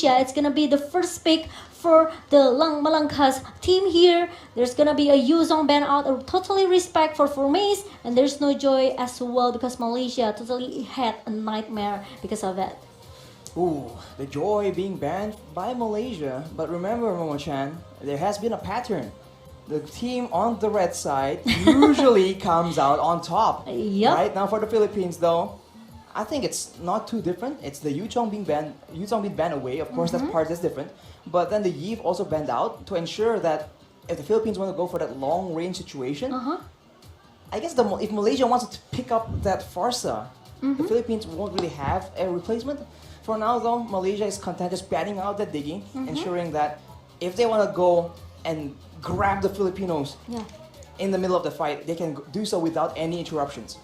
Malaysia. It's gonna be the first pick for the Lang Malangkas team here. There's gonna be a Yuzong ban out, a totally respect for Formace, and there's no joy as well because Malaysia totally had a nightmare because of that. Ooh, the joy being banned by Malaysia. But remember, Momo-chan, there has been a pattern. The team on the red side usually comes out on top. Yep. Right now for the Philippines, though, I think it's not too different. It's the Yuzong being banned away. Of course, that part is different. But then the Iesf also banned out to ensure that if the Philippines want to go for that long range situation, I guess if Malaysia wants to pick up that Farsa, the Philippines won't really have a replacement. For now, though, Malaysia is content just batting out that Diggy, ensuring that if they want to go and grab the Filipinos in the middle of the fight, they can do so without any interruptions.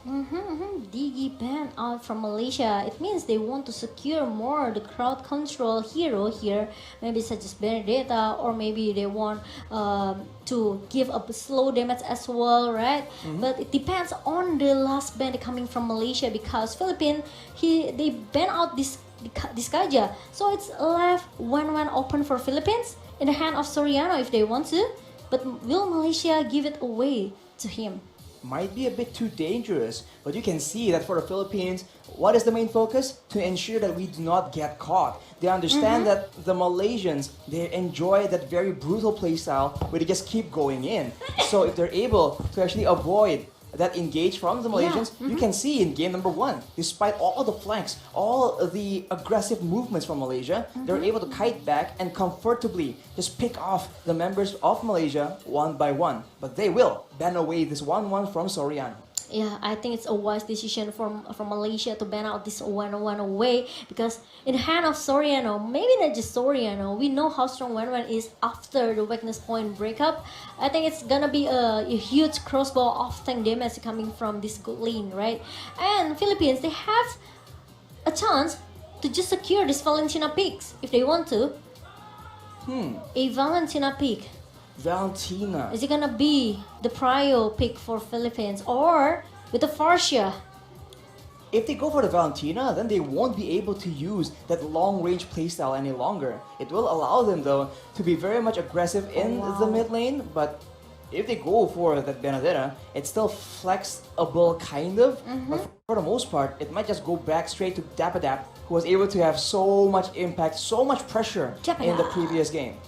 Diggy ban out from Malaysia. It means they want to secure more the crowd control hero here, maybe such as Benedetta, or maybe they want to give up slow damage as well, right? But it depends on the last ban coming from Malaysia because Philippines, they ban out this Kaja, so it's left 1-1 open for Philippines in the hand of Soriano if they want to. But will Malaysia give it away to him? Might be a bit too dangerous, but you can see that for the Philippines, what is the main focus? To ensure that we do not get caught. They understand that the Malaysians, they enjoy that very brutal playstyle where they just keep going in. So if they're able to actually avoid that engage from the Malaysians, you can see in game number 1, despite all the flanks, all the aggressive movements from Malaysia, they're able to kite back and comfortably just pick off the members of Malaysia one by one. But they will ban away this 1-1 from Soriano. Yeah, I think it's a wise decision from Malaysia to ban out this 1-1 away because in the hand of Soriano, maybe not just Soriano, we know how strong 1-1 is after the weakness point breakup. I think it's gonna be a huge crossbow off tank damage coming from this good lane, right? And Philippines, they have a chance to just secure this Valentina picks if they want to. A Valentina pick. Valentina. Is it gonna be the prio pick for Philippines or with the Farsia? If they go for the Valentina, then they won't be able to use that long-range playstyle any longer. It will allow them, though, to be very much aggressive in the mid lane, but if they go for that Benedetta, it's still flexible, kind of. But for the most part, it might just go back straight to Dapadap, who was able to have so much impact, so much pressure in the previous game.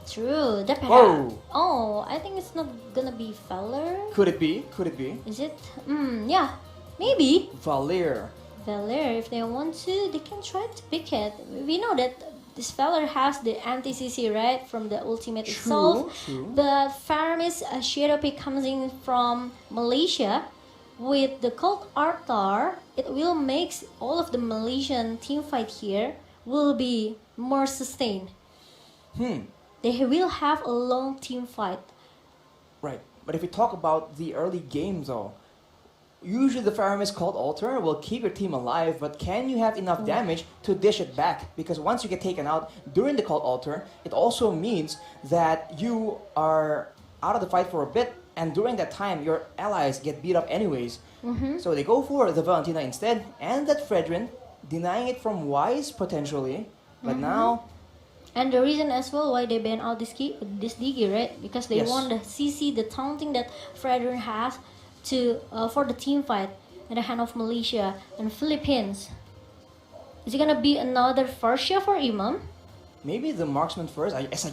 True, that Oh, I think it's not gonna be Feller. Could it be? Could it be? Is it? Yeah, maybe. Valir. If they want to, they can try to pick it. We know that this Feller has the anti-CC, right, from the ultimate itself. True. But Faramis Shadow pick comes in from Malaysia. With the Colt Arthur, it will make all of the Malaysian team fight here will be more sustained. They will have a long team fight. Right. But if we talk about the early games, though, usually the Faramis called Alter will keep your team alive, but can you have enough damage to dish it back? Because once you get taken out during the called Alter, it also means that you are out of the fight for a bit, and during that time, your allies get beat up anyways. So they go for the Valentina instead, and that Fredrin, denying it from Wise potentially, but now... And the reason as well why they ban out this Digi, right? Because they want the CC, the taunting that Fredrin has to for the team fight in the hand of Malaysia and Philippines. Is it gonna be another Farsia for Imam? Maybe the marksman first. As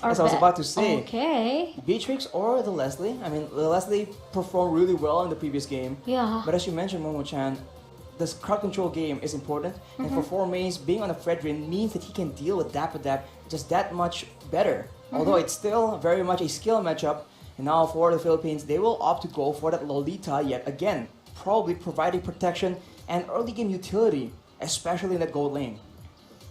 I was about to say. Okay. Beatrix or the Leslie. I mean, the Leslie performed really well in the previous game. Yeah. But as you mentioned, Momo-chan, this crowd control game is important, and for Formace, being on a Fredrin means that he can deal with Dapadap just that much better. Although it's still very much a skill matchup, and now for the Philippines, they will opt to go for that Lolita yet again, probably providing protection and early game utility, especially in that gold lane.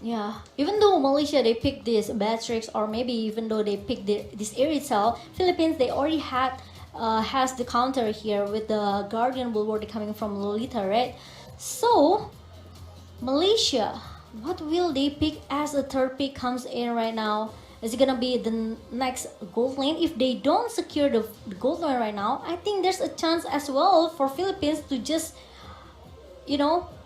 Yeah, even though Malaysia they picked this Beatrix, or maybe even though they picked this Eritzel, Philippines they already has the counter here with the Guardian Bulwark coming from Lolita, right? So, Malaysia, what will they pick as the third pick comes in right now? Is it gonna be the next gold lane? If they don't secure the gold lane right now, I think there's a chance as well for Philippines to just,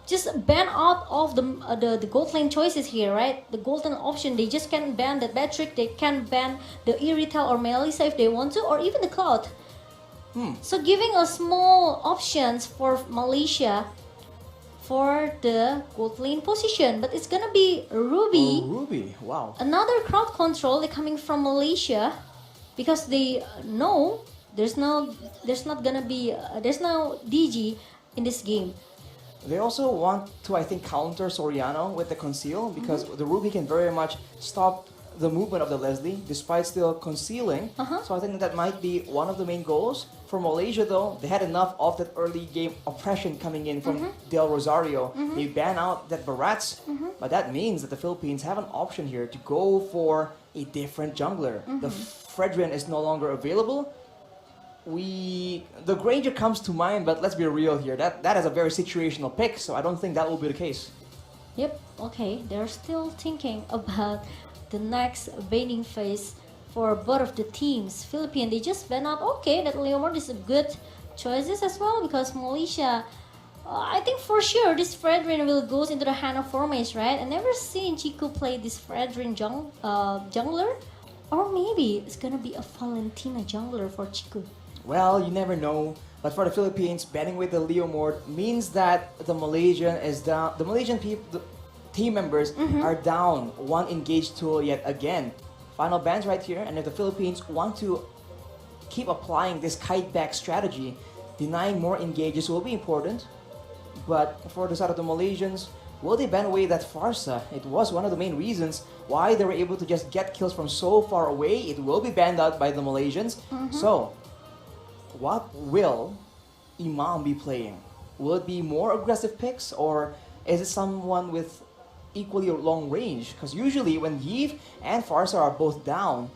just ban out of the gold lane choices here, right? The golden option, they just can ban that bad trick, they can ban the Irithel or Melissa if they want to, or even the Cloud. So giving a small options for Malaysia for the gold lane position, but it's gonna be Ruby. Oh, Ruby, wow. Another crowd control coming from Malaysia, because they know there's no DG in this game. They also want to, I think, counter Soriano with the conceal, because the Ruby can very much stop the movement of the Leslie despite still concealing. So I think that might be one of the main goals. For Malaysia though, they had enough of that early game oppression coming in from Del Rosario. They ban out that Barats, but that means that the Philippines have an option here to go for a different jungler. The Fredrin is no longer available. The Granger comes to mind, but let's be real here. That is a very situational pick, so I don't think that will be the case. Yep, okay, they're still thinking about the next banning phase for both of the teams. Philippines, they just ban out. Okay, that Leomord is a good choices as well, because Malaysia, I think for sure this Fredrin will goes into the hand of Formace, right? I never seen Chico play this Fredrin jungler. Or maybe it's gonna be a Valentina jungler for Chico. Well, you never know. But for the Philippines, banning with the Leomord means that the Malaysian is down. The Malaysian team members are down one engaged tool yet again. Final bans right here, and if the Philippines want to keep applying this kite back strategy, denying more engages will be important. But for the side of the Malaysians, will they ban away that Farsa? It was one of the main reasons why they were able to just get kills from so far away. It will be banned out by the Malaysians. So, what will Imam be playing? Will it be more aggressive picks, or is it someone with equally long range? Because usually when Iesf and Farsa are both down,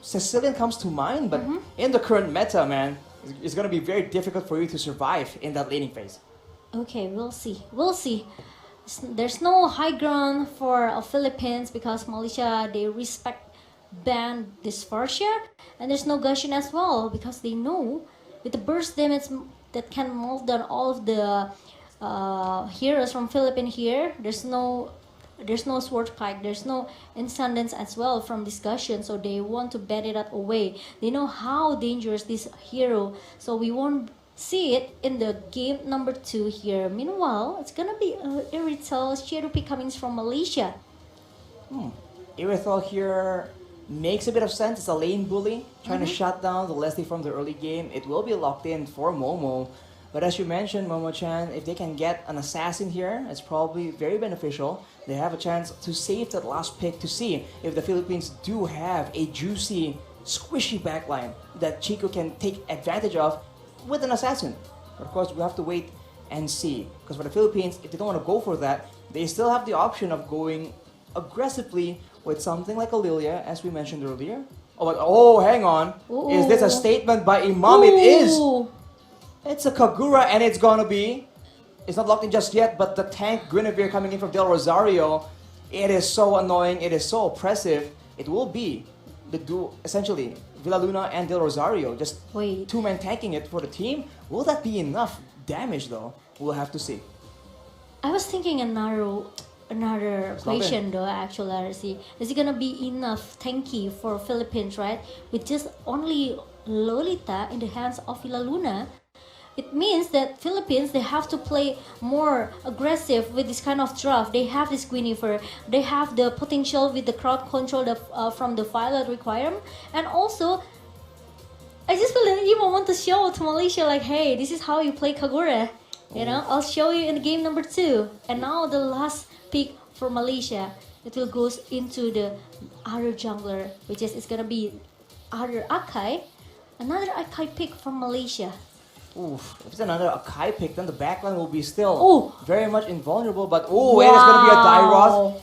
Sicilian comes to mind, but in the current meta, man, it's going to be very difficult for you to survive in that laning phase. Okay, we'll see. We'll see. There's no high ground for Philippines because Malaysia, they respect ban this Farsa, and there's no Gashin as well because they know with the burst damage that can melt down all of the heroes from Philippines here. There's no sword pike, there's no Incendence as well from discussion, so they want to ban it out away. They know how dangerous this hero, so we won't see it in the game number 2 here. Meanwhile, it's gonna be Irithel Cherupi coming from Malaysia. Irithel here makes a bit of sense. It's a lane bully trying to shut down the Leslie from the early game. It will be locked in for Momo. But as you mentioned, Momo-chan, if they can get an assassin here, it's probably very beneficial. They have a chance to save that last pick to see if the Philippines do have a juicy, squishy backline that Chico can take advantage of with an assassin. But of course, we'll have to wait and see. Because for the Philippines, if they don't want to go for that, they still have the option of going aggressively with something like a Lilia, as we mentioned earlier. Oh, hang on. Ooh. Is this a statement by Imam? It is. It's a Kagura, and it's gonna be. It's not locked in just yet, but the tank Guinevere coming in from Del Rosario, it is so annoying, it is so oppressive. It will be the duo, essentially, Villaluna and Del Rosario, just two-man tanking it for the team. Will that be enough damage though? We'll have to see. I was thinking another question though, actually, RC. Is it gonna be enough tanky for Philippines, right? With just only Lolita in the hands of Villaluna, it means that Philippines, they have to play more aggressive with this kind of draft. They have this Guinevere, they have the potential with the crowd control from the Violet requirement, and also I just feel that Imo want to show to Malaysia like, hey, this is how you play Kagura. You know, I'll show you in game number 2. And now the last pick for Malaysia, it will goes into the other jungler, which is it's gonna be other Akai, another Akai pick from Malaysia. Oof, if it's another Akai pick, then the backline will be still very much invulnerable. But it is going to be a Dairoth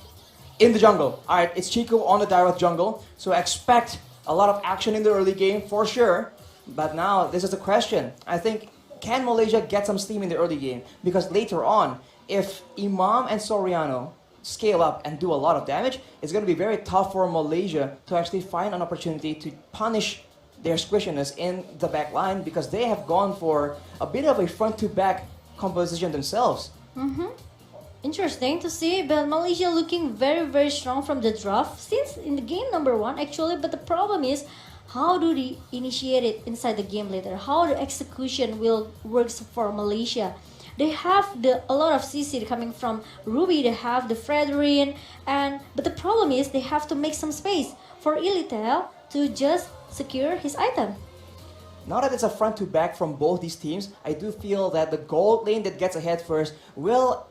in the jungle. Alright, it's Chico on the Dairoth jungle. So expect a lot of action in the early game for sure. But now, this is the question. I think, can Malaysia get some steam in the early game? Because later on, if Imam and Soriano scale up and do a lot of damage, it's going to be very tough for Malaysia to actually find an opportunity to punish their squishiness in the back line, because they have gone for a bit of a front-to-back composition themselves. Interesting to see, but Malaysia looking very very strong from the draft since in the game number 1 actually. But the problem is, how do they initiate it inside the game later? How the execution will works for Malaysia? They have a lot of CC coming from Ruby. They have the Fredrin, but the problem is they have to make some space for Ilitel to just secure his item. Now that it's a front to back from both these teams, I do feel that the gold lane that gets ahead first will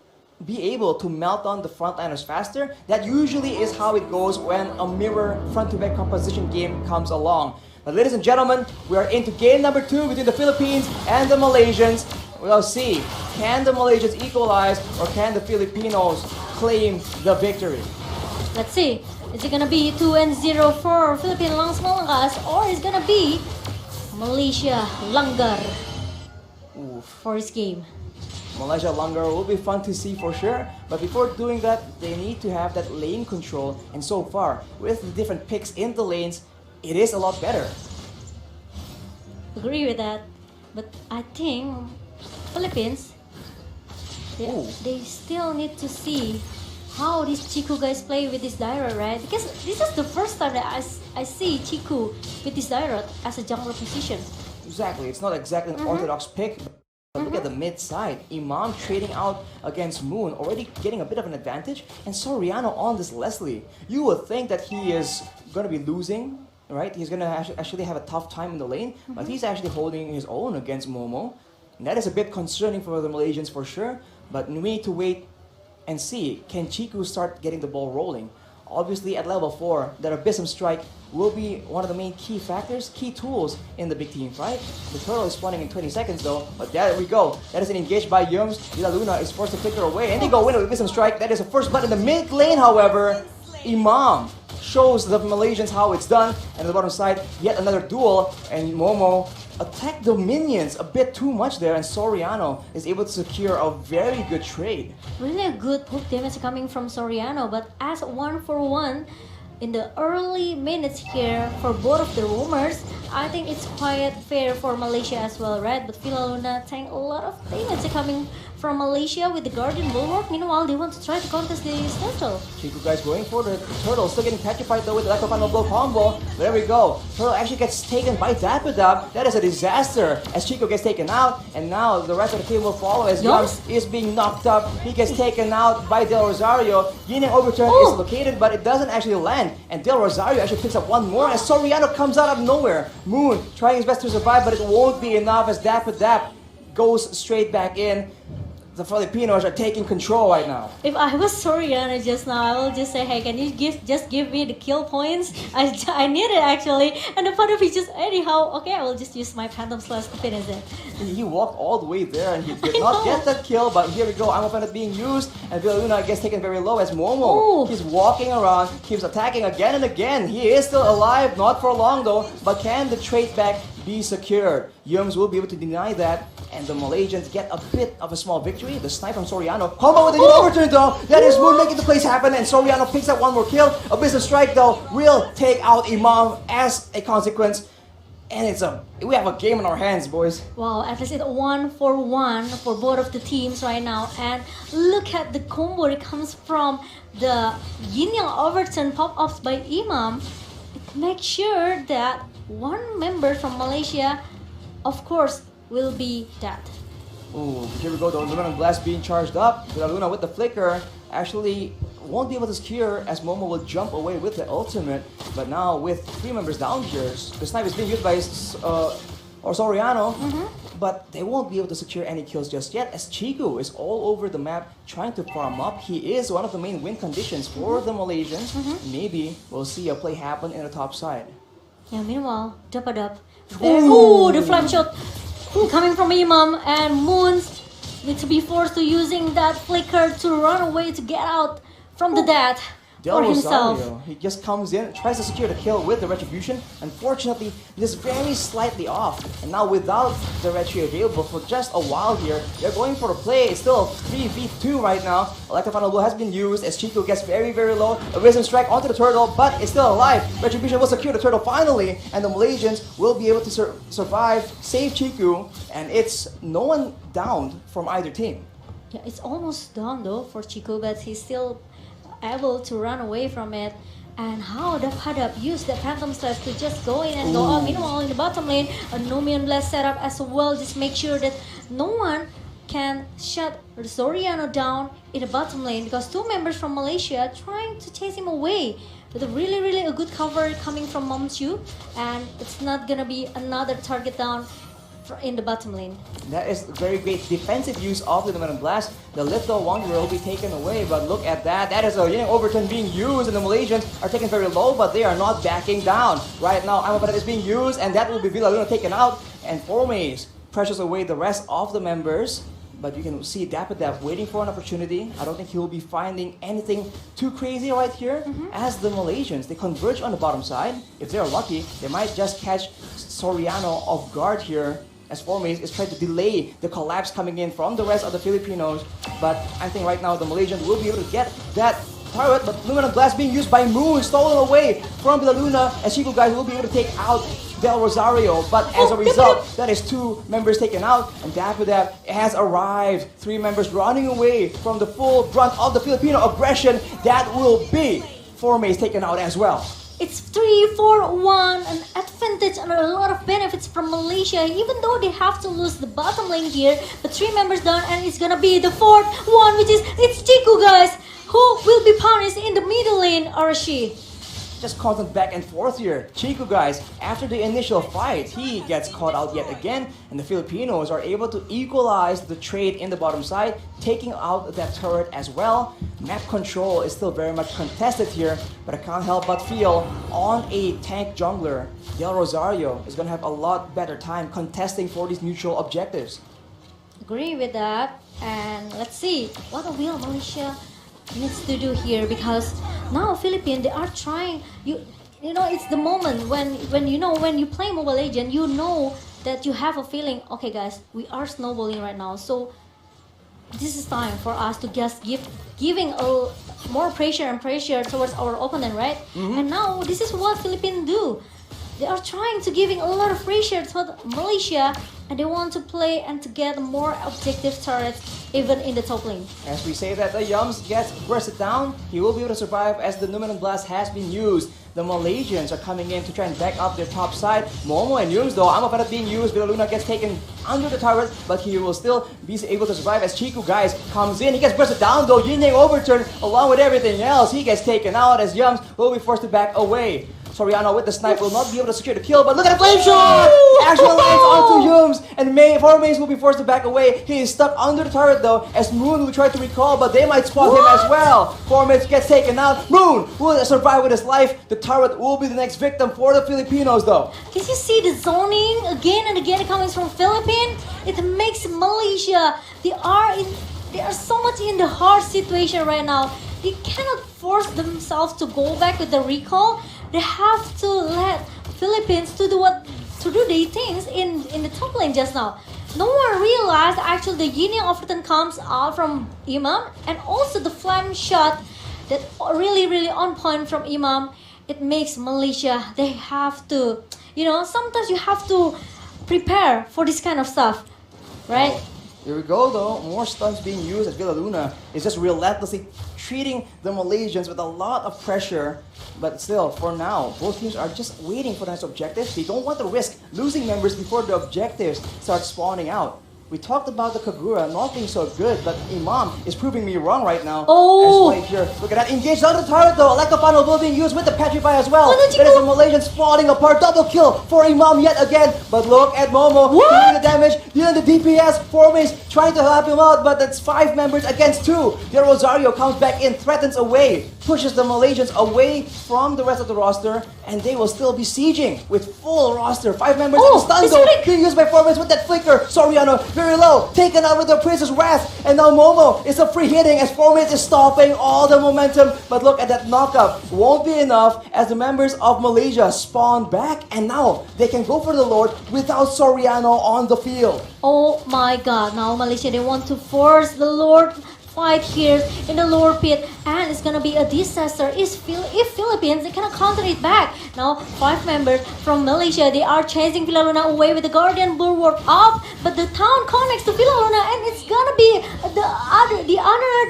be able to melt on the frontliners faster. That usually is how it goes when a mirror front to back composition game comes along. But ladies and gentlemen, we are into game number 2 between the Philippines and the Malaysians. We'll see, can the Malaysians equalize or can the Filipinos claim the victory? Let's see, is it gonna be 2-0 for Philippine Langs Malakas, or is it gonna be Malaysia Langgar for his game? Malaysia longer will be fun to see for sure, but before doing that, they need to have that lane control, and so far, with the different picks in the lanes, it is a lot better. Agree with that, but I think Philippines, they still need to see how these Chiku guys play with this Daira, right? Because this is the first time that I see Chiku with this Daira as a jungler position. Exactly, it's not exactly an orthodox pick. But look at the mid side. Imam trading out against Moon, already getting a bit of an advantage. And Soriano on this Leslie. You would think that he is going to be losing, right? He's going to actually have a tough time in the lane. But he's actually holding his own against Momo. And that is a bit concerning for the Malaysians for sure. But we need to wait and see. Can Chiku start getting the ball rolling? Obviously at level 4, that Abyssum Strike will be one of the main key factors, key tools in the big team fight. The turtle is spawning in 20 seconds though, but there we go. That is an engage by Yums. Villa Luna is forced to flicker away, and they go in with Abyssum Strike. That is a first blood in the mid lane, however. Imam shows the Malaysians how it's done, and on the bottom side, yet another duel, and Momo attacked the minions a bit too much there, and Soriano is able to secure a very good trade. Really a good hook damage coming from Soriano, but as 1-for-1 in the early minutes here for both of the roamers, I think it's quite fair for Malaysia as well, right? But Villa Luna tank a lot of damage coming from Malaysia with the Guardian Bulwark. Meanwhile, they want to try to contest this turtle. Chiku guys going for the turtle, still getting petrified though with the Electro Blow combo. There we go. Turtle actually gets taken by Dapadab. That is a disaster as Chiku gets taken out, and now the rest of the team will follow as Yums is being knocked up. He gets taken out by Del Rosario. Yin Overturn is located, but it doesn't actually land. And Del Rosario actually picks up one more as Soriano comes out of nowhere. Moon trying his best to survive, but it won't be enough as Dapadab goes straight back in. The Filipinos are taking control right now. If I was Soriano just now, I will just say, hey, can you just give me the kill points? I need it actually. And the part of it just anyhow, okay, I will just use my Phantom Slash to finish it. He walked all the way there and he did not get that kill, but here we go. I'm offended being used, and Villa Luna gets taken very low as Momo. He's walking around, keeps attacking again and again. He is still alive, not for long though, but can the trade back be secured? Yums will be able to deny that, and the Malaysians get a bit of a small victory. The snipe from Soriano, combo with the overturn though. That is Moon making the plays happen, and Soriano picks up one more kill. Abyssum Strike though will take out Imam as a consequence. And we have a game in our hands, boys. Wow, at least it's 1-for-1 for both of the teams right now. And look at the combo that comes from the Yin Yang Overturn pop-ups by Imam. It makes sure that one member from Malaysia, of course, will be dead. Ooh, here we go, the Lunar Blast being charged up. Villa Luna with the flicker actually won't be able to secure as Momo will jump away with the ultimate. But now with 3 members down here, the snipe is being used by Soriano, but they won't be able to secure any kills just yet as Chiku is all over the map trying to farm up. He is one of the main win conditions for the Malaysians. Maybe we'll see a play happen in the top side. Yeah, meanwhile, Dapadab. Ooh, the flame shot coming from Imam, and Moons need to be forced to using that flicker to run away to get out from the death Del for himself. Rosario, he just comes in, tries to secure the kill with the Retribution. Unfortunately, just very slightly off. And now without the Retri available for just a while here, they're going for the play. It's still a 3v2 right now. Electro Blow has been used as Chico gets very, very low. A Risen Strike onto the turtle, but it's still alive. Retribution will secure the turtle finally, and the Malaysians will be able to survive, save Chiku, and it's no one downed from either team. Yeah, it's almost done though for Chico, but he's still able to run away from it. And how the Padap used the Phantom Slash to just go in and go out. Meanwhile, in the bottom lane, a Nomian Blast setup as well. Just make sure that no one can shut Soriano down in the bottom lane because two members from Malaysia trying to chase him away. With a really a good cover coming from Momchu, and it's not gonna be another target down in the bottom lane. That is very great defensive use of the Nomian Blast. The Little Wanderer will be taken away, but look at that. That is a overturn being used, and the Malaysians are taken very low, but they are not backing down. Right now, Mlbb is being used, and that will be Villaluna taken out, and Formaze pressures away the rest of the members. But you can see Dapper waiting for an opportunity. I don't think he will be finding anything too crazy right here. As the Malaysians, they converge on the bottom side. If they're lucky, they might just catch Soriano off guard here, as Formaze is trying to delay the collapse coming in from the rest of the Filipinos. But I think right now the Malaysians will be able to get that turret, but Luminous Blast being used by Moon, stolen away from Villaluna, as Chico guys will be able to take out Del Rosario, but as a result, that is two members taken out, and Dapper has arrived. Three members running away from the full brunt of the Filipino aggression. That will be Formaze taken out as well. It's 3-4-1, an advantage and a lot of benefits from Malaysia, even though they have to lose the bottom lane here. But three members down, and it's gonna be the fourth one, which is it's Chico guys, who will be punished in the middle lane, Arashi. Just constant back and forth here. Chico guys, after the initial fight, he gets caught out yet again, and the Filipinos are able to equalize the trade in the bottom side, taking out that turret as well. Map control is still very much contested here, but I can't help but feel on a tank jungler, Del Rosario is going to have a lot better time contesting for these neutral objectives. Agree with that, and let's see what will Malaysia needs to do here, because now Philippines, they are trying, you know, it's the moment when you play Mobile Legends, you know that you have a feeling, okay guys, we are snowballing right now, so this is time for us to just giving a more pressure towards our opponent, right? And now this is what Philippines do. They are trying to giving a lot of pressure to Malaysia, and they want to play and to get more objective turrets even in the top lane. As we say that the Yums gets bursted down, he will be able to survive as the Numinous Blast has been used. The Malaysians are coming in to try and back up their top side. Momo and Yums though, Amapara being used, Villaluna gets taken under the turret, but he will still be able to survive as Chico guys comes in. He gets bursted down though, Yin Yang overturned along with everything else. He gets taken out as Yums will be forced to back away. Soriano with the snipe will not be able to secure the kill, but look at the flame shot! Actual lands onto Yums, and Formaze will be forced to back away. He is stuck under the turret though, as Moon will try to recall, but they might spot him as well. Formaze gets taken out. Moon will survive with his life. The turret will be the next victim for the Filipinos though. Can you see the zoning again and again coming from Philippines? It makes Malaysia, they are so much in the hard situation right now. They cannot force themselves to go back with the recall. They have to let Philippines to do their things in the top lane just now. No one realized actually the Yin Yang Overton comes out from Imam, and also the flame shot that really on point from Imam. It makes Malaysia, they have to, sometimes you have to prepare for this kind of stuff, right? Here we go though, more stuns being used as Villaluna is just relentlessly treating the Malaysians with a lot of pressure. But still, for now, both teams are just waiting for the next objective. They don't want to risk losing members before the objectives start spawning out. We talked about the Kagura not being so good, but Imam is proving me wrong right now. Oh! As right here, look at that, engaged on the turret though. Electropano will be used with the Petrify as well. Oh, no, That is the Malaysians falling apart. Double kill for Imam yet again. But look at Momo dealing the damage, dealing the DPS. Formaze trying to help him out, but that's 5 members against 2. The Rosario comes back in, threatens away, pushes the Malaysians away from the rest of the roster, and they will still be sieging with full roster. 5 members in the stun though, being used by Formaze with that flicker. Soriano very low, taken out with the Princess Wrath, and now Momo is a free hitting as Formaze is stopping all the momentum. But look at that knockup, won't be enough as the members of Malaysia spawn back, and now they can go for the Lord without Soriano on the field. Oh my god, now Malaysia, they want to force the Lord fight here in the lower pit, and it's gonna be a disaster if Philippines they cannot counter it back. Now 5 members from Malaysia, they are chasing Villa Luna away with the Guardian Bulwark up, but the town connects to Villa Luna, and it's gonna be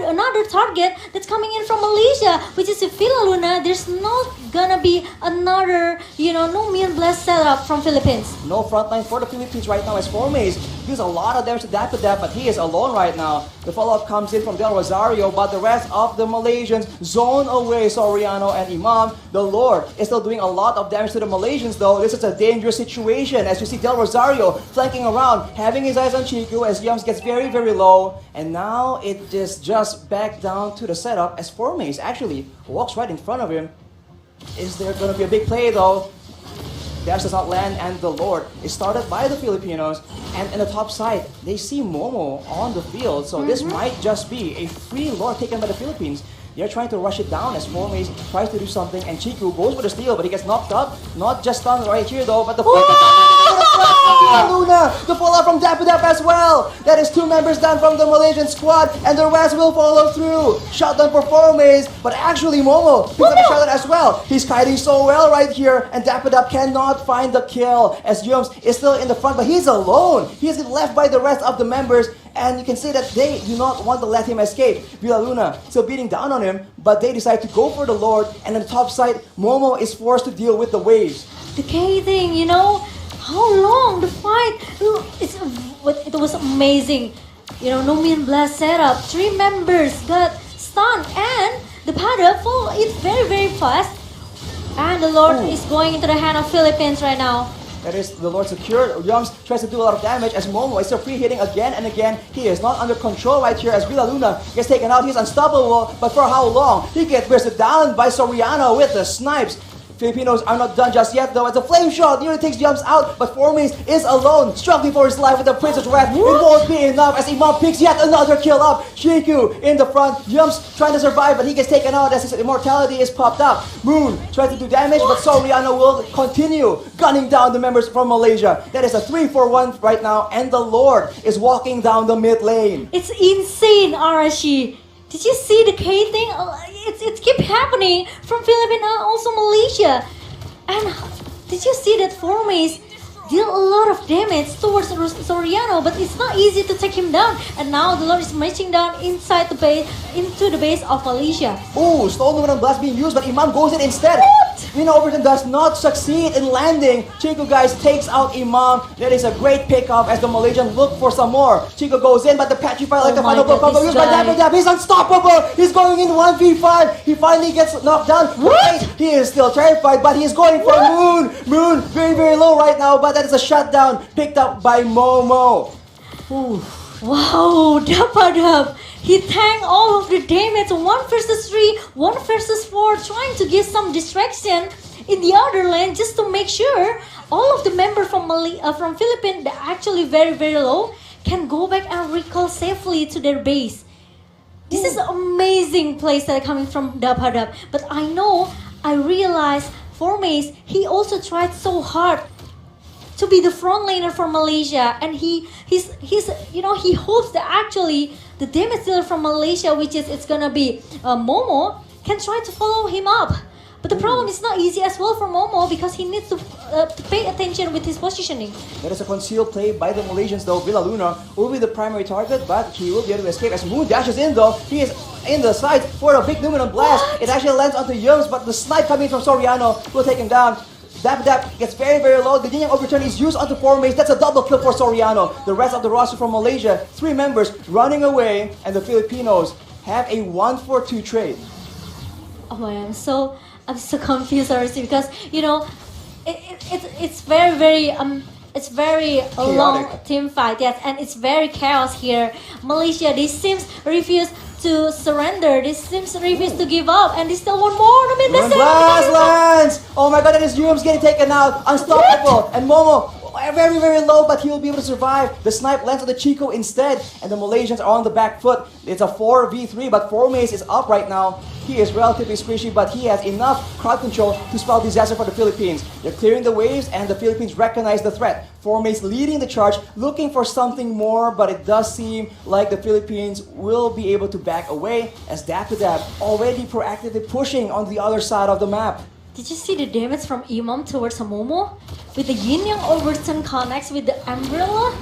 another target that's coming in from Malaysia, which is Villa Luna. There's not gonna be another, no Million Blast setup from Philippines. No frontline for the Philippines right now as Formace deals a lot of damage to Dapadap, but he is alone right now. The follow-up comes in from Del Rosario, but the rest of the Malaysians zone away Soriano and Imam. The Lord is still doing a lot of damage to the Malaysians though. This is a dangerous situation as you see Del Rosario flanking around, having his eyes on Chiku as Yums gets very, very low. And now it is just back down to the setup as Formace actually walks right in front of him. Is there going to be a big play though? Dash does not land, and the Lord is started by the Filipinos. And in the top side, they see Momo on the field. So this might just be a free Lord taken by the Philippines. They're trying to rush it down as Formace tries to do something, and Chiku goes for the steal, but he gets knocked up. Not just stunned right here though, but the Luna, the fallout from Dapadap as well. That is 2 members down from the Malaysian squad, and the rest will follow through. Shotgun for Formace, but actually Momo picks up a shotgun as well. He's kiting so well right here, and Dapadap cannot find the kill as Yums is still in the front, but he's alone. He's left by the rest of the members. And you can see that they do not want to let him escape. Villa Luna still beating down on him, but they decide to go for the Lord. And on the top side, Momo is forced to deal with the waves. The K thing, how long the fight? It was amazing. No Million Blast setup. 3 members got stunned, and the Pada fall it very, very fast. And the Lord is going into the hand of Philippines right now. That is the Lord secured. Yums tries to do a lot of damage as Momo is still free hitting again and again. He is not under control right here as Villa Luna gets taken out. He's unstoppable, but for how long? He gets bursted down by Soriano with the snipes. Filipinos are not done just yet though as a flame shot nearly takes Yums out, but Formace is alone, struggling for his life with the Prince of Wrath. It won't be enough as Imam picks yet another kill up. Shiku in the front, Yums trying to survive, but he gets taken out as his immortality is popped up. Moon tries to do damage, but Soriano will continue gunning down the members from Malaysia. That is a 3-for-1 right now, and the Lord is walking down the mid lane. It's insane, Arashi. Did you see the K thing? It keep happening from Philippines and also Malaysia. And did you see that Formace deal a lot of damage towards Soriano, but it's not easy to take him down. And now the Lord is marching down inside the base, into the base of Malaysia. Ooh, Stone Luminum Blast being used, but Imam goes in instead. Overton does not succeed in landing. Chico, guys, takes out Imam. That is a great pickup as the Malaysians look for some more. Chico goes in, but the Petrify like the final blow combo used by Dab. He's unstoppable. He's going in 1v5. He finally gets knocked down. Wait, he is still terrified, but he is going for Moon. Moon, very, very low right now, but that is a shutdown picked up by Momo. Ooh. Wow, Dab. He tanked all of the damage, 1 versus 3, 1 versus 4, trying to get some distraction in the other lane just to make sure all of the members from Philippines that are actually very, very low can go back and recall safely to their base. This is an amazing place that are coming from Dab. But I realized Formace, he also tried so hard to be the front laner for Malaysia, and he hopes that actually the damage dealer from Malaysia, which is it's gonna be Momo, can try to follow him up. But the problem is not easy as well for Momo because he needs to pay attention with his positioning. That is a concealed play by the Malaysians though. Villa Luna will be the primary target, but he will be able to escape as Moon dashes in though. He is in the side for a big Luminum Blast. What? It actually lands onto Yums, but the snipe coming from Soriano will take him down. Dab gets very, very low. The Yin Yang Overturn is used onto Formace. That's a double kill for Soriano. The rest of the roster from Malaysia, 3 members running away, and the Filipinos have a 1-for-2 trade. Oh my, I'm so confused already because it's very a long team fight, yes, and it's very chaos here. Malaysia, they seems refuse to surrender. They seems refuse to give up, and they still want more. Blast lands! Oh my god, that is Yums getting taken out. Unstoppable. What? And Momo very, very low, but he'll be able to survive. The snipe lands on the Chico instead, and the Malaysians are on the back foot. It's a 4v3, but Formace is up right now. He is relatively squishy, but he has enough crowd control to spell disaster for the Philippines. They're clearing the waves, and the Philippines recognize the threat. Formace leading the charge, looking for something more, but it does seem like the Philippines will be able to back away, as Dapidap already proactively pushing on the other side of the map. Did you see the damage from Imam towards Momo? With the Yin Yang Overton connects with the Umbrella?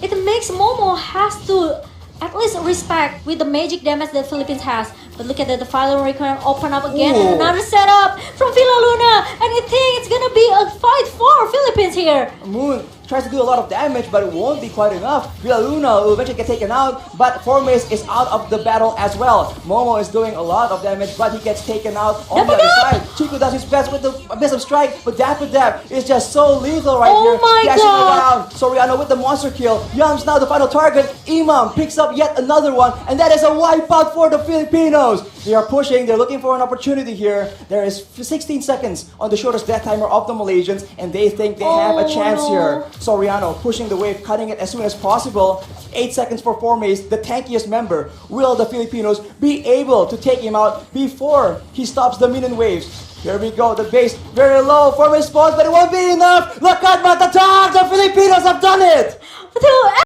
It makes Momo has to at least respect with the magic damage that Philippines has. But look at that, the final recurrent open up again, Ooh. and another setup from Villa Luna, and I think it's gonna be a fight for Philippines here. Moon tries to do a lot of damage, but it won't be quite enough. Villa Luna will eventually get taken out, but Formace is out of the battle as well. Momo is doing a lot of damage, but he gets taken out on the other side. Chico does his best with the Abyssal Strike, but Dapidap is just so lethal right Oh here. my Dashing God. around. Soriano with the monster kill. Yum's now the final target. Imam picks up yet another one, and that is a wipeout for the Filipinos. They are pushing, they're looking for an opportunity here. There is 16 seconds on the shortest death timer of the Malaysians, and they think they have a chance no. here. Soriano pushing the wave, cutting it as soon as possible. 8 seconds for Formace, the tankiest member. Will the Filipinos be able to take him out before he stops the minion waves? Here we go, the base very low. Formace spawns, but it won't be enough. Look at Matatak, the Filipinos have done it! To